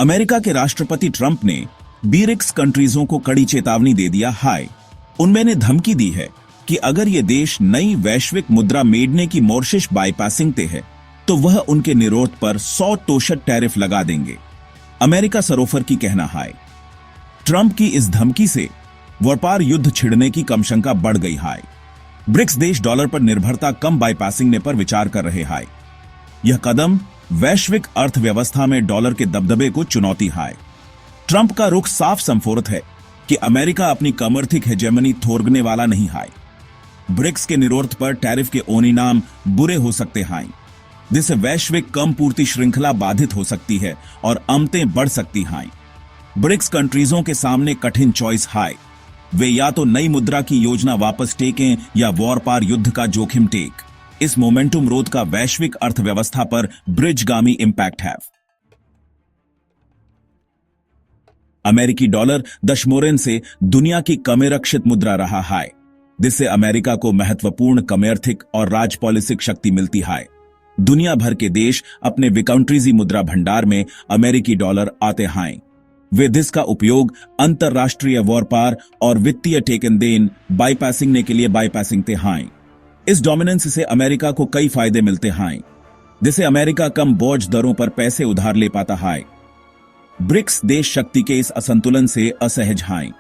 America के राष्ट्रपति Trump ने ब्रिक्स कंट्रीजों को कड़ी चेतावनी दे दिया हाय। उनमें ने धमकी दी है कि अगर ये देश नई वैश्विक मुद्रा मेडने की मॉरिशस बाईपासिंग ते है तो वह उनके निर्यात पर 100% टैरिफ लगा देंगे। अमेरिका सरोफर की कहना हाय। ट्रंप की इस धमकी से व्यापार युद्ध छिड़ने की कम शंका बढ़ गई हाय। ब्रिक्स देश डॉलर पर निर्भरता कम बाईपासिंग ने पर विचार कर रहे हाय। यह कदम वैश्विक अर्थव्यवस्था में डॉलर के दबदबे को चुनौती हाय। ट्रंप का रुख साफ संफोरत है कि अमेरिका अपनी कमर्थिक हेजेमनी थोरगने वाला नहीं हाय। ब्रिक्स के निर्यात पर टैरिफ के ओनिनाम बुरे हो सकते हाय, जिससे वैश्विक कम पूर्ति श्रृंखला बाधित हो सकती है और अमतें बढ़ सकती हाय। ब्रिक्स कंट्रीजों के सामने कठिन चॉइस हाय। वे या तो नई मुद्रा की योजना वापस टेकें या वॉर पार युद्ध का जोखिम टेक। इस मोमेंटुम रोध का वैश्विक अर्थव्यवस्था पर ब्रिजगामी इंपैक्ट है। अमेरिकी डॉलर दशमोरेन से दुनिया की कमेरक्षित मुद्रा रहा है, जिससे अमेरिका को महत्वपूर्ण कमेर्थिक और राजपॉलिसिक शक्ति मिलती है। दुनिया भर के देश अपने विकाउंट्रीजी मुद्रा भंडार में अमेरिकी डॉलर आते हैं। वे जिसका उपयोग अंतरराष्ट्रीय व्यापार और वित्तीय टेकन देन बाईपासिंग के लिए बाईपासिंग ते हैं। इस डोमिनेंस से अमेरिका को कई फायदे मिलते हैं, जिसे अमेरिका कम बोझ दरों पर पैसे उधार ले पाता है। ब्रिक्स देश शक्ति के इस असंतुलन से असहज हैं।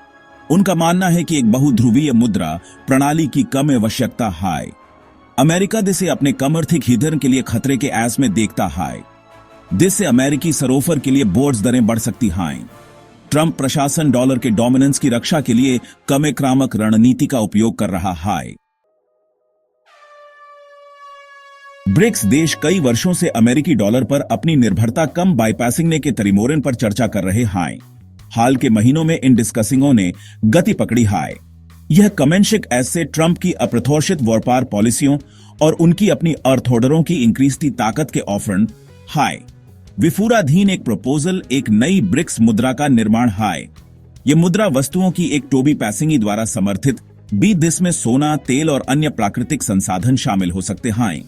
उनका मानना है कि एक बहुध्रुवीय मुद्रा प्रणाली की कम आवश्यकता है। अमेरिका जिसे अपने कमर्थिक हितन के लिए खतरे के ऐस में देखता है, जिससे अमेरिकी सरोफर के लिए बोझ दरें बढ़ सकती हैं। ट्रंप प्रशासन डॉलर के डोमिनेंस की रक्षा के लिए कमेक्रामक रणनीति का उपयोग कर रहा है। ब्रिक्स देश कई वर्षों से अमेरिकी डॉलर पर अपनी निर्भरता कम बाईपासिंग के तरीमोरन पर चर्चा कर रहे हैं। हाल के महीनों में इन डिस्कसिंगों ने गति पकड़ी है। यह कमेंशिक ऐसे ट्रंप की अप्रत्याशित व्यापार पॉलिसियों और उनकी अपनी अर्थऑर्डरों की इंक्रीजती ताकत के ऑफरन है। विफुराधीन एक प्रपोजल एक नई ब्रिक्स मुद्रा का निर्माण है। यह मुद्रा वस्तुओं की एक टोबी पैसिंगी द्वारा समर्थित भी जिसमें सोना, तेल और अन्य प्राकृतिक संसाधन शामिल हो सकते हैं।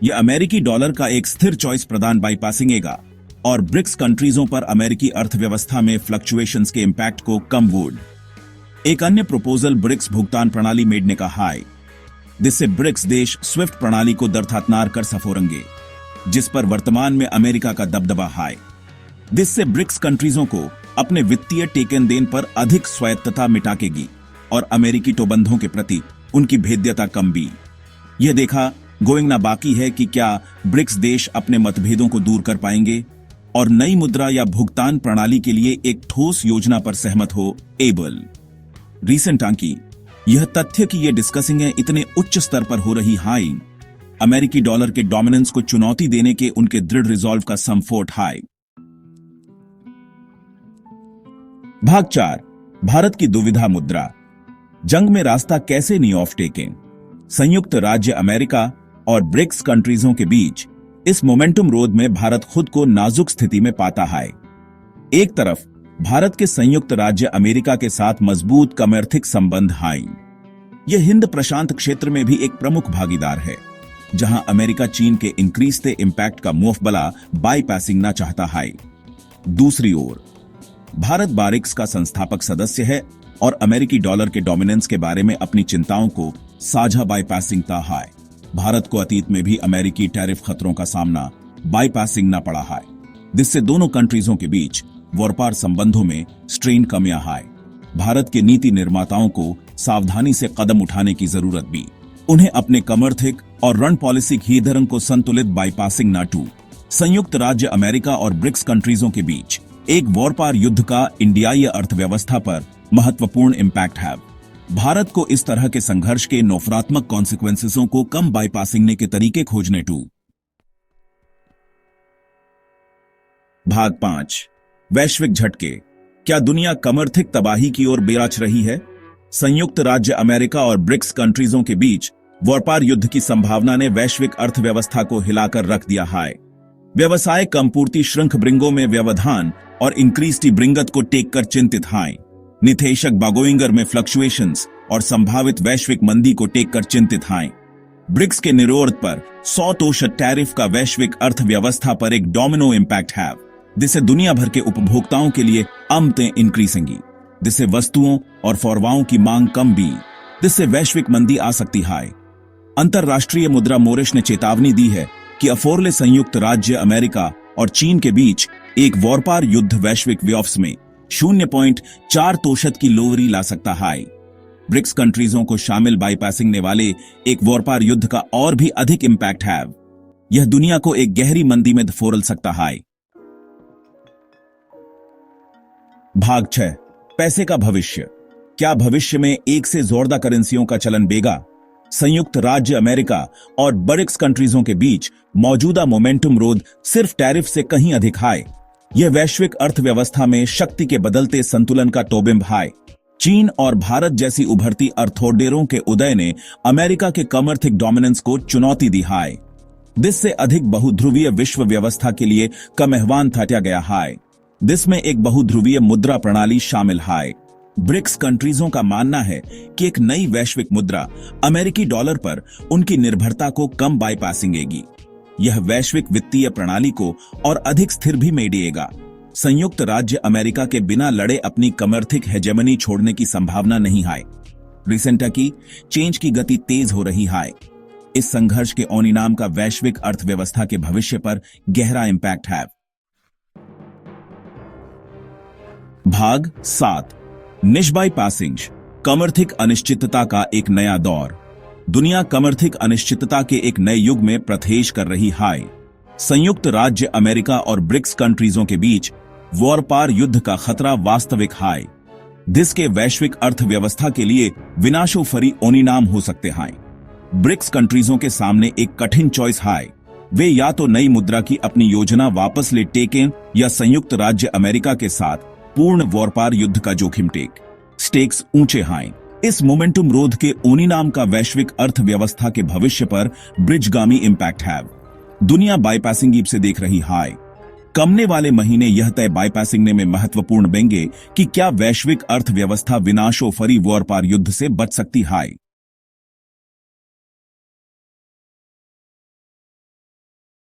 यह अमेरिकी डॉलर का एक स्थिर चॉइस प्रदान बाईपासिंगेगा और ब्रिक्स कंट्रीजों पर अमेरिकी अर्थव्यवस्था में फ्लक्चुएशंस के इंपैक्ट को कम वुड। एक अन्य प्रपोजल ब्रिक्स भुगतान प्रणाली मेडने का है, जिससे ब्रिक्स देश स्विफ्ट प्रणाली को दरथातनार कर सफोरेंगे, जिस पर वर्तमान में अमेरिका का दबदबा है, जिससे ब्रिक्स कंट्रीजों को अपने वित्तीय टेकन देन पर अधिक स्वायत्तता मिटाकेगी और अमेरिकी टोबंधों के प्रति उनकी भेद्यता कम भी। यह देखा गोइंग ना बाकी है कि क्या ब्रिक्स देश अपने मतभेदों को दूर कर पाएंगे और नई मुद्रा या भुगतान प्रणाली के लिए एक ठोस योजना पर सहमत हो एबल। रीसेंट आंकी यह तथ्य कि ये डिस्कसिंगें इतने उच्च स्तर पर हो रही हाई, अमेरिकी डॉलर के डोमिनेंस को चुनौती देने के उनके दृढ़ रिजॉल्व का संफोर्ट हाई। भाग 4, भारत की दुविधा मुद्रा। जंग में रास्ता कैसे नहीं ऑफ टेकें। संयुक्त राज्य अमेरिका और ब्रिक्स कंट्रीजों के बीच इस मोमेंटुम रोध में भारत खुद को नाजुक स्थिति में पाता है। एक तरफ भारत के संयुक्त राज्य अमेरिका के साथ मजबूत कमर्थिक संबंध हैं। यह हिंद प्रशांत क्षेत्र में भी एक प्रमुख भागीदार है, जहां अमेरिका चीन के इंक्रीजते इंपैक्ट का मुफबला बाईपासिंग ना चाहता है। दूसरी ओर भारत ब्रिक्स का संस्थापक सदस्य है और अमेरिकी डॉलर के डोमिनेंस के बारे में अपनी चिंताओं को साझा बाईपासिंग ता है। भारत को अतीत में भी अमेरिकी टैरिफ खतरों का सामना बाईपासिंग ना पड़ा है, जिससे दोनों कंट्रीजों के बीच व्यापार संबंधों में स्ट्रेन कमियां है। भारत के नीति निर्माताओं को सावधानी से कदम उठाने की जरूरत भी। उन्हें अपने कमर्थिक और रण पॉलिसी हितों को संतुलित बाईपासिंग ना टू। संयुक्त राज्य अमेरिका और ब्रिक्स कंट्रीजों के बीच एक व्यापार युद्ध का इंडियाई अर्थव्यवस्था पर महत्वपूर्ण इंपैक्ट है। भारत को इस तरह के संघर्ष के नफरात्मक कॉन्सिक्वेंसेसों को कम बाईपासिंग के तरीके खोजने टू। भाग 5, वैश्विक झटके। क्या दुनिया कमर्थिक तबाही की ओर बेराच रही है। संयुक्त राज्य अमेरिका और ब्रिक्स कंट्रीजों के बीच व्यापार युद्ध की संभावना ने वैश्विक अर्थव्यवस्था को हिलाकर रख दिया है। व्यवसाय कम पूर्ति श्रृंख ब्रिंगों में व्यवधान और इंक्रीजटी ब्रिंगत को टेक कर चिंतित हैं। निदेशक बागोइंगर में फ्लक्चुएशंस और संभावित वैश्विक मंदी को टेक कर चिंतित हैं। ब्रिक्स के निर्यात पर 100% टैरिफ का वैश्विक अर्थव्यवस्था पर एक डोमिनो इंपैक्ट है। जिससे दुनिया भर के उपभोक्ताओं के लिए आमतें इंक्रीसेंगी, जिससे वस्तुओं और फॉरवाओं की मांग कम भी, जिससे वैश्विक मंदी आ सकती है। अंतरराष्ट्रीय मुद्रा मोरिश ने चेतावनी दी है कि अफोरले संयुक्त राज्य अमेरिका और चीन के बीच एक व्यापार युद्ध वैश्विक व्यवसाय में 0.4% की लोवरी ला सकता है। ब्रिक्स कंट्रीजों को शामिल बाईपासिंग ने वाले एक व्यापार युद्ध का और भी अधिक इंपैक्ट है। यह दुनिया को एक गहरी मंदी में धकेल सकता है। भाग 6, पैसे का भविष्य। क्या भविष्य में एक से ज्यादा करेंसियों का चलन बेगा? संयुक्त राज्य अमेरिका और ब्रिक्स कंट्रीजों के बीच मौजूदा मोमेंटम रोध सिर्फ टैरिफ से कहीं अधिक है। यह वैश्विक अर्थव्यवस्था में शक्ति के बदलते संतुलन का टोबिम्ब है। चीन और भारत जैसी उभरती अर्थोडेरों के उदय ने अमेरिका के कमर्थिक डोमिनेंस को चुनौती दी है, जिससे अधिक बहुध्रुवीय विश्व व्यवस्था के लिए कम आह्वान थाटा गया है, जिसमें एक बहुध्रुवीय मुद्रा प्रणाली शामिल है। ब्रिक्स कंट्रीजों का मानना है कि एक नई वैश्विक मुद्रा अमेरिकी डॉलर पर उनकी निर्भरता को कम बाईपासिंगेगी। यह वैश्विक वित्तीय प्रणाली को और अधिक स्थिर भी मेडिएगा। संयुक्त राज्य अमेरिका के बिना लड़े अपनी कमर्थिक हेजेमनी छोड़ने की संभावना नहीं है। रिसेंटा की चेंज की गति तेज हो रही है। इस संघर्ष के ओनिनाम का वैश्विक अर्थव्यवस्था के भविष्य पर गहरा इंपैक्ट है। भाग 7, निश बाईपासिंग, कमर्थिक अनिश्चितता का एक नया दौर। दुनिया कमर्थिक अनिश्चितता के एक नए युग में प्रवेश कर रही है। संयुक्त राज्य अमेरिका और ब्रिक्स कंट्रीजों के बीच व्यापार युद्ध का खतरा वास्तविक है, जिसके वैश्विक अर्थव्यवस्था के लिए विनाशोपरी ओनिनाम हो सकते हैं। ब्रिक्स कंट्रीजों के सामने एक कठिन चॉइस है। वे या तो नई मुद्रा की अपनी योजना वापस ले टेकें या संयुक्त राज्य अमेरिका के साथ पूर्ण व्यापार युद्ध का जोखिम टेक। स्टेक्स ऊंचे हैं। इस मोमेंटम रोध के ओनिनाम का वैश्विक अर्थव्यवस्था के भविष्य पर ब्रिजगामी इंपैक्ट है। दुनिया बाईपासिंग से देख रही है। कमने वाले महीने यह तय बाईपासिंग में महत्वपूर्ण बनेंगे कि क्या वैश्विक अर्थव्यवस्था विनाशोपरी व्यापार युद्ध से बच सकती है।